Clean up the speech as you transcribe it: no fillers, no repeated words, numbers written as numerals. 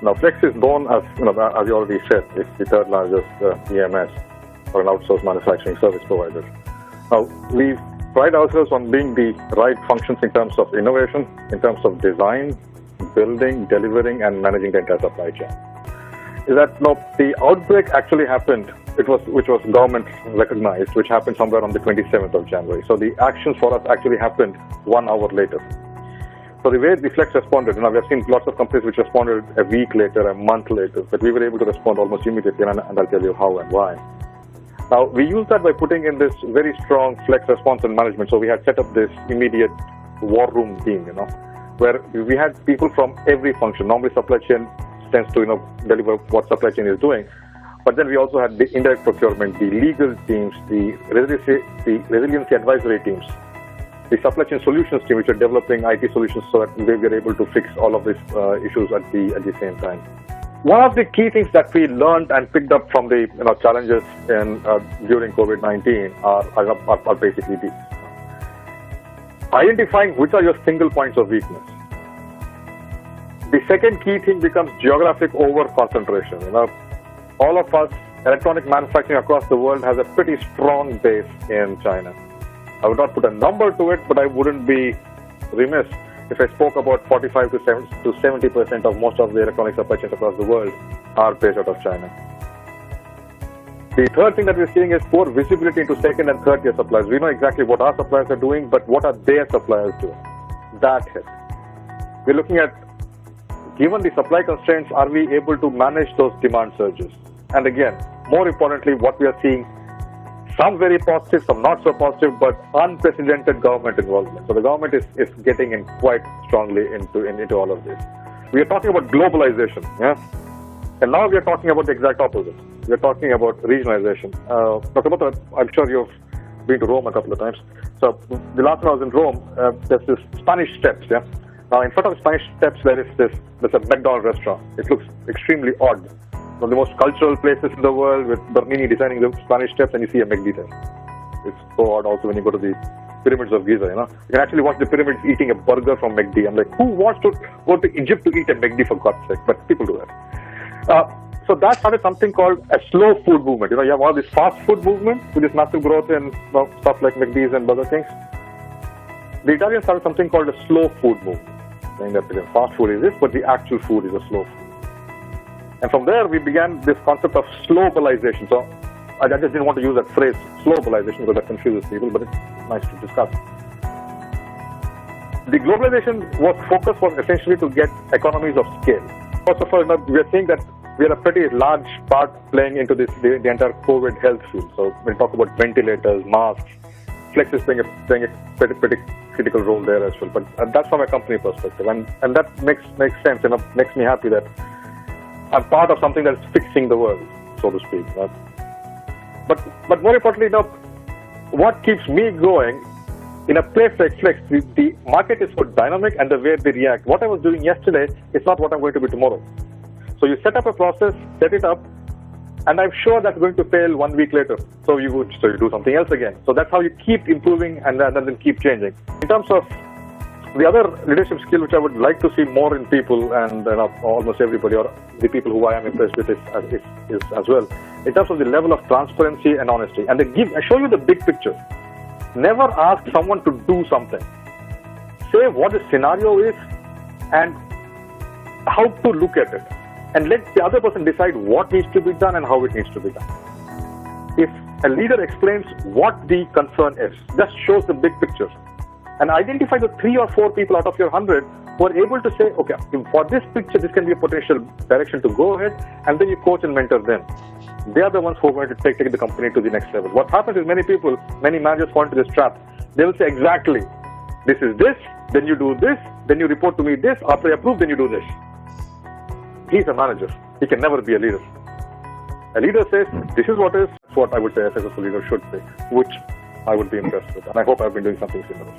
Now, Flex is known as, as you already said, it's the third largest EMS or an outsourced manufacturing service provider. Now, we pride ourselves on being the right functions in terms of innovation, in terms of design, building, delivering, and managing the entire supply chain. Is that the outbreak actually happened, which was government recognized, which happened somewhere on the 27th of January. So the actions for us actually happened 1 hour later. So the way the Flex responded, we have seen lots of companies which responded a week later, a month later, but we were able to respond almost immediately, and I'll tell you how and why. Now, we used that by putting in this very strong Flex response and management. So we had set up this immediate war room team, where we had people from every function. Normally, supply chain tends to, deliver what supply chain is doing. But then we also had the indirect procurement, the legal teams, the resiliency advisory teams, the supply chain solutions team, which are developing IT solutions so that we are able to fix all of these issues at the same time. One of the key things that we learned and picked up from the challenges during COVID-19 are basically these. Identifying which are your single points of weakness. The second key thing becomes geographic over-concentration. All of us, electronic manufacturing across the world has a pretty strong base in China. I would not put a number to it, but I wouldn't be remiss if I spoke about 45 to 70% of most of the electronic supply chains across the world are based out of China. The third thing that we're seeing is poor visibility into second and third tier suppliers. We know exactly what our suppliers are doing, but what are their suppliers doing? That hit. We're looking at, given the supply constraints, are we able to manage those demand surges? And again, more importantly, what we are seeing, some very positive, some not so positive, but unprecedented government involvement. So the government is getting in quite strongly into all of this. We are talking about globalization, and now we are talking about the exact opposite. We are talking about regionalization. Dr. Bhatta, I'm sure you've been to Rome a couple of times. So the last time I was in Rome, there's this Spanish Steps, Now in front of the Spanish Steps there's a McDonald's restaurant. It looks extremely odd. One of the most cultural places in the world, with Bernini designing the Spanish Steps, and you see a McD there. It's so odd also when you go to the pyramids of Giza, You can actually watch the pyramids eating a burger from McD. I'm like, who wants to go to Egypt to eat a McD, for God's sake? But people do that. So that started something called a slow food movement. You have all this fast food movement with this massive growth in stuff like McD's and Burger Kings. The Italians started something called a slow food movement, saying that fast food is this, but the actual food is a slow food. And from there, we began this concept of slowbalization. So I just didn't want to use that phrase, slowbalization, because that confuses people, but it's nice to discuss. The globalization focus was essentially to get economies of scale. First of all, we are seeing that we are a pretty large part playing into the entire COVID health field. So when we talk about ventilators, masks, Flex is playing a pretty critical role there as well. But that's from a company perspective, and that makes sense. Makes me happy that I'm part of something that's fixing the world, so to speak. But more importantly, what keeps me going in a place like Flex, the market is so dynamic, and the way they react. What I was doing yesterday is not what I'm going to be tomorrow. So you set up a process, set it up, and I'm sure that's going to fail 1 week later. So you do something else again. So that's how you keep improving and then keep changing. In terms of the other leadership skill which I would like to see more in people, and almost everybody, or the people who I am impressed with is as well, in terms of the level of transparency and honesty. And I show you the big picture. Never ask someone to do something. Say what the scenario is and how to look at it. And let the other person decide what needs to be done and how it needs to be done. If a leader explains what the concern is, just shows the big picture, and identify the 3 or 4 people out of your 100 who are able to say, okay, for this picture, this can be a potential direction to go ahead, and then you coach and mentor them. They are the ones who are going to take the company to the next level. What happens is many managers fall into this trap. They will say, exactly, this is this, then you do this, then you report to me this, after I approve, then you do this. He's a manager. He can never be a leader. A leader says, this is what I would say a successful leader should say, which I would be impressed with. And I hope I've been doing something similar.